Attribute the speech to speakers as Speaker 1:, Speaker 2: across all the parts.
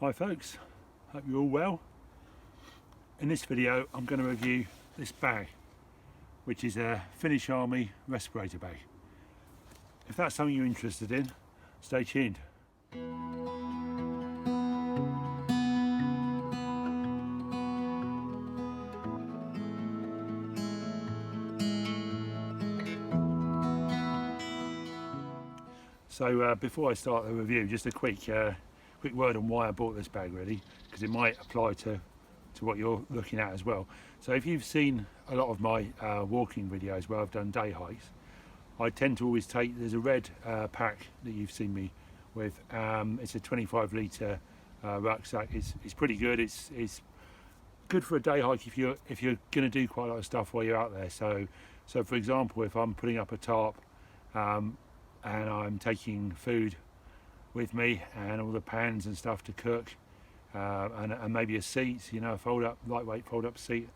Speaker 1: Hi folks, hope you're all well. In this video I'm going to review this bag, which is a Finnish Army respirator bag. If that's something you're interested in, stay tuned. So before I start the review, just a quick word on why I bought this bag, really, because it might apply to what you're looking at as well. So if you've seen a lot of my walking videos where I've done day hikes, I tend to always take, there's a red pack that you've seen me with. It's a 25 litre rucksack. It's pretty good. It's good for a day hike if you're going to do quite a lot of stuff while you're out there. So for example, if I'm putting up a tarp and I'm taking food with me and all the pans and stuff to cook, and maybe a seat, you know, a lightweight fold up seat,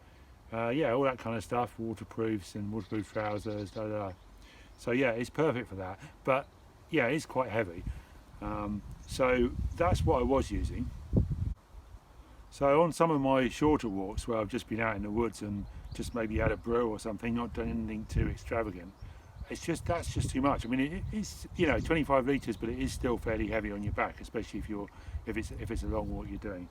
Speaker 1: yeah, all that kind of stuff, waterproofs and waterproof trousers, so yeah, it's perfect for that. But yeah, it's quite heavy, so that's what I was using. So on some of my shorter walks where I've just been out in the woods and just maybe had a brew or something, not done anything too extravagant, that's just too much. I mean, it's, you know, 25 litres, but it is still fairly heavy on your back, especially if it's a long walk you're doing.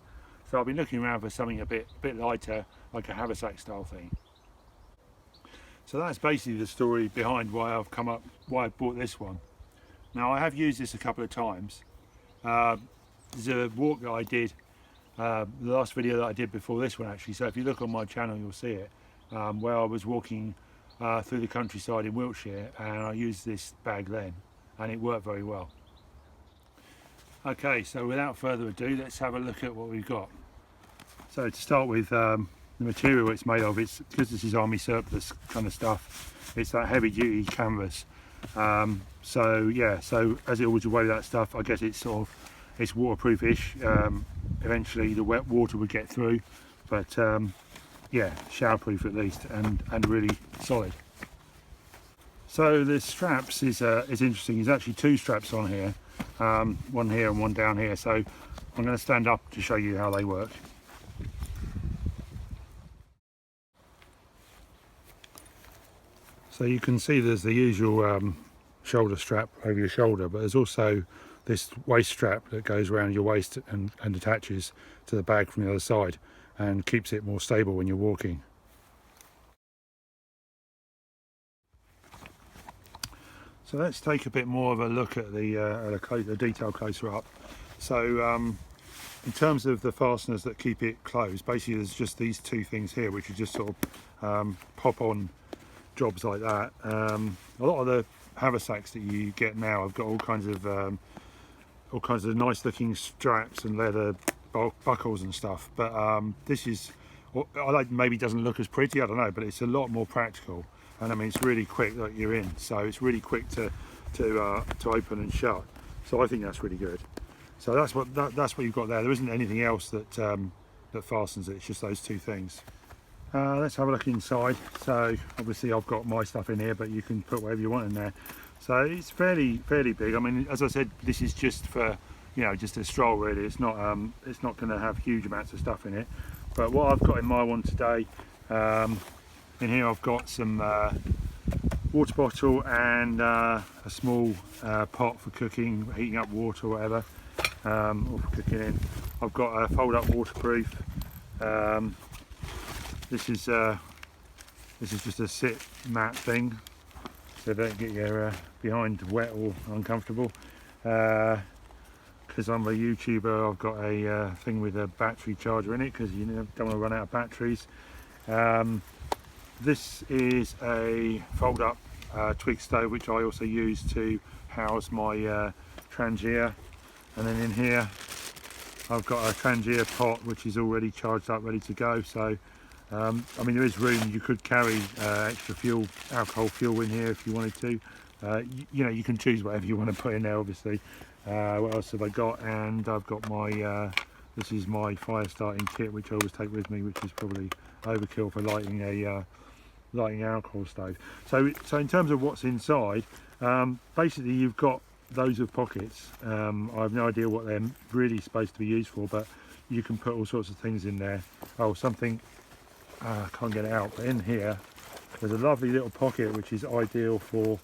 Speaker 1: So I've been looking around for something a bit lighter, like a Haversack style thing. So that's basically the story behind why I bought this one. Now, I have used this a couple of times. There's a walk that I did, the last video that I did before this one actually. So if you look on my channel, you'll see it, where I was walking through the countryside in Wiltshire, and I used this bag then, and it worked very well. Okay, so without further ado, let's have a look at what we've got. So to start with, the material it's made of, it's because this is army surplus kind of stuff, it's that heavy duty canvas. So yeah, so as it always away with that stuff, I guess it's waterproof-ish. Eventually the wet water would get through, but yeah, showerproof at least, and really solid. So the straps is interesting. There's actually two straps on here, one here and one down here. So I'm going to stand up to show you how they work. So you can see there's the usual shoulder strap over your shoulder, but there's also this waist strap that goes around your waist and attaches to the bag from the other side and keeps it more stable when you're walking. So let's take a bit more of a look at the detail closer up. So in terms of the fasteners that keep it closed, basically there's just these two things here, which are just sort of pop on jobs like that. A lot of the haversacks that you get now have got all kinds of nice looking straps and leather buckles and stuff, but this is, maybe doesn't look as pretty, I don't know, but it's a lot more practical, and I mean it's really quick that you're in, so it's really quick to open and shut. So I think that's really good. So that's what you've got there. There isn't anything else that fastens it. It's just those two things. Let's have a look inside. So obviously I've got my stuff in here, but you can put whatever you want in there. So it's fairly big. I mean, as I said, this is just for, you know, just a stroll really. It's not going to have huge amounts of stuff in it. But what I've got in my one today, in here I've got some water bottle and a small pot for cooking, heating up water or whatever, or for cooking in. I've got a fold up waterproof. This is just a sit mat thing, so don't get your behind wet or uncomfortable. Because I'm a YouTuber, I've got a thing with a battery charger in it, because you don't want to run out of batteries. This is a fold up twig stove, which I also use to house my Trangia, and then in here I've got a Trangia pot which is already charged up, ready to go. So I mean, there is room. You could carry extra fuel, alcohol fuel in here if you wanted to. You know, you can choose whatever you want to put in there, obviously. What else have I got? And I've got my, this is my fire starting kit, which I always take with me, which is probably overkill for lighting an alcohol stove. So in terms of what's inside, basically you've got those of pockets. I have no idea what they're really supposed to be used for, but you can put all sorts of things in there. Oh, something, I can't get it out, but in here there's a lovely little pocket which is ideal for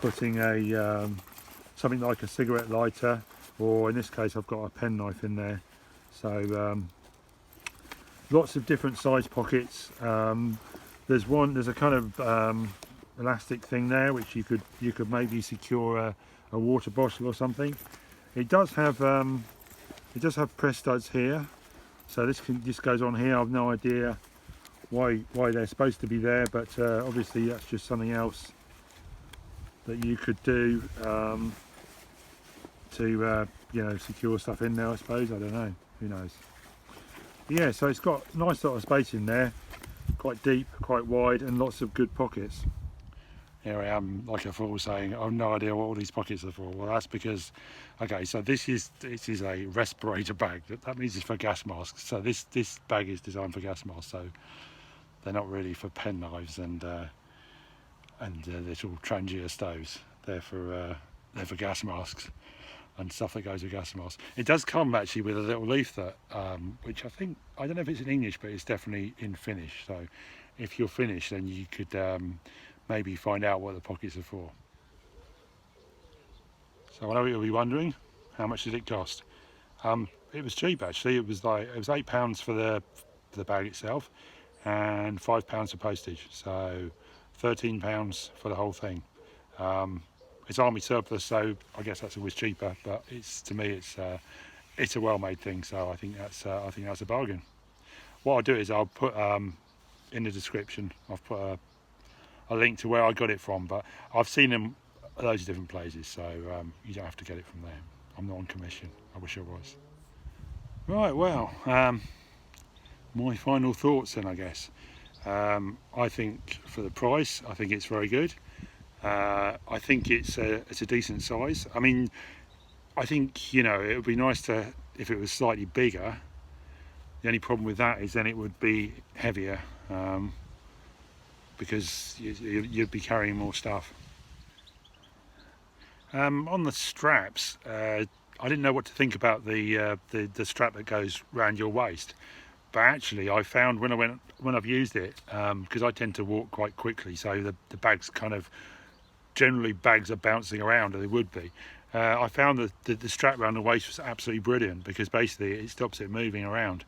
Speaker 1: putting a something like a cigarette lighter, or in this case I've got a penknife in there. So lots of different size pockets. There's a kind of elastic thing there which you could maybe secure a water bottle or something. It does have press studs here, so this goes on here. I've no idea why they're supposed to be there, but obviously that's just something else that you could do to you know, secure stuff in there, I suppose. I don't know, who knows. But yeah, so it's got a nice lot of space in there, quite deep, quite wide, and lots of good pockets. Here I am, like a fool, saying I've no idea what all these pockets are for. Well, that's because, okay, so this is a respirator bag. That means it's for gas masks. So this bag is designed for gas masks. So they're not really for pen knives and little Trangia stoves. They're for gas masks and stuff that goes with gas masks. It does come actually with a little leaflet, which I don't know if it's in English, but it's definitely in Finnish. So if you're Finnish, then you could maybe find out what the pockets are for. So I know you'll be wondering, how much did it cost? It was cheap actually. It was £8 for the bag itself, and £5 for postage. So £13 for the whole thing. It's army surplus, so I guess that's always cheaper. But to me, it's a well-made thing. So I think that's a bargain. What I'll do is I'll put in the description. I've put a link to where I got it from, but I've seen them loads of different places, so you don't have to get it from there. I'm not on commission. I wish I was. Right, well, my final thoughts then, I guess. I think for the price, I think it's very good. I think it's a decent size. I mean, I think, you know, it would be nice if it was slightly bigger. The only problem with that is then it would be heavier, because you'd be carrying more stuff. On the straps, I didn't know what to think about the strap that goes around your waist, but actually I found when I've used it, because I tend to walk quite quickly, so the bags generally bags are bouncing around, or they would be. I found that the strap around the waist was absolutely brilliant, because basically it stops it moving around.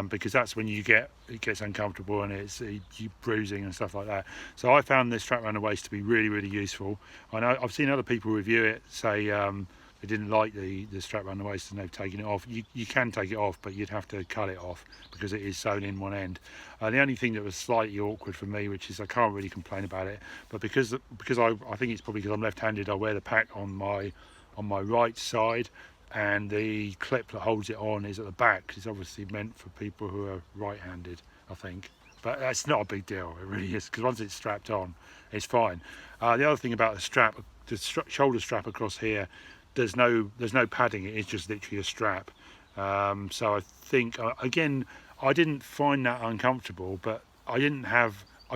Speaker 1: Because that's when it gets uncomfortable and you bruising and stuff like that. So I found this strap around the waist to be really, really useful. I know I've seen other people review it, say they didn't like the strap around the waist and they've taken it off. You can take it off, but you'd have to cut it off because it is sewn in one end. The only thing that was slightly awkward for me, which is I can't really complain about it, but because I think it's probably because I'm left-handed, I wear the pack on my right side, and the clip that holds it on is at the back. It's obviously meant for people who are right-handed, I think. But that's not a big deal, it really is, because once it's strapped on, it's fine. The other thing about the strap, shoulder strap across here, there's no padding. It is just literally a strap. So I think, again, I didn't find that uncomfortable, but I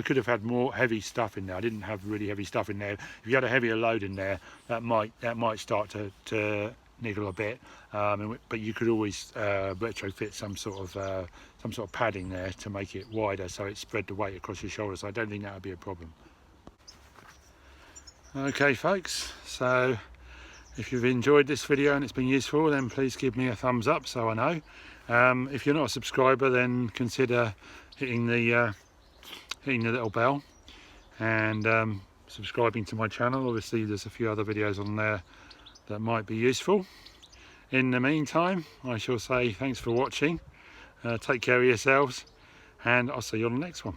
Speaker 1: could have had more heavy stuff in there. I didn't have really heavy stuff in there. If you had a heavier load in there, that might start to niggle a bit, but you could always retrofit some sort of padding there to make it wider, so it spread the weight across your shoulders. So I don't think that would be a problem. Okay folks, so if you've enjoyed this video and it's been useful, then please give me a thumbs up so I know. If you're not a subscriber, then consider hitting the little bell and subscribing to my channel. Obviously there's a few other videos on there that might be useful. In the meantime, I shall say thanks for watching, take care of yourselves, and I'll see you on the next one.